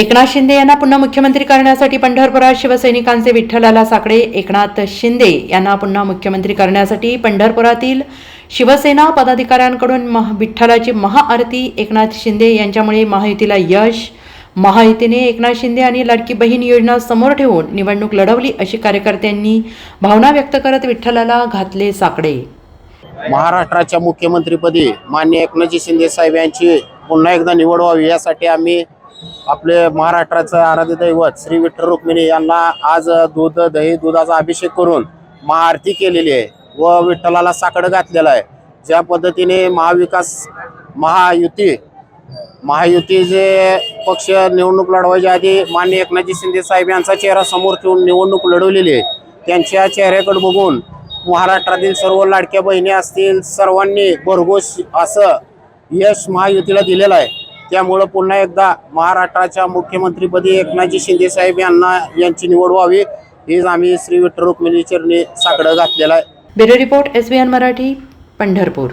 एकनाथ शिंदे यांना पुन्हा मुख्यमंत्री करण्यासाठी पंढरपुरात शिवसैनिकांचे विठ्ठलाला साकडे। एकनाथ शिंदे यांना पुन्हा मुख्यमंत्री करण्यासाठी पंढरपुरातील शिवसेना पदाधिकाऱ्यांकडून विठ्ठलाची महाआरती। एकनाथ शिंदे यांच्यामुळे महायुतीला यश। महायुतीने एकनाथ शिंदे आणि लाडकी बहीण योजना समोर ठेवून निवडणूक लढवली अशी कार्यकर्त्यांनी भावना व्यक्त करत विठ्ठलाला घातले साकडे। महाराष्ट्राच्या मुख्यमंत्रीपदी माननीय एकनाथजी शिंदे साहेब यांची पुन्हा एकदा निवड व्हावी यासाठी आम्ही आपले महाराष्ट्राचं आराध्य दैवत श्री विठ्ठल रुक्मिणी यांना आज दूध दही दुधाचा अभिषेक करून महाआरती केलेली आहे व विठ्ठलाला साकडं घातलेलं आहे। ज्या पद्धतीने महायुती जे पक्ष निवडणूक लढवायच्या आधी माननीय एकनाथजी शिंदे साहेब यांचा चेहरा समोर ठेवून निवडणूक लढवलेली आहे, त्यांच्या चेहऱ्याकडे बघून महाराष्ट्रातील सर्व लाडक्या बहिणी असतील सर्वांनी भरघोस असं यश महायुतीला दिलेलं आहे। त्यामुळे पुन्हा एकदा महाराष्ट्राच्या मुख्यमंत्रीपदी एकनाथजी शिंदे साहेब यांची निवड व्हावी हीच आम्ही श्री विठ्ठल रुक्मिणी चरणी साकडं घातलेलं आहे। Bureau report SBN Marathi, Pandharpur.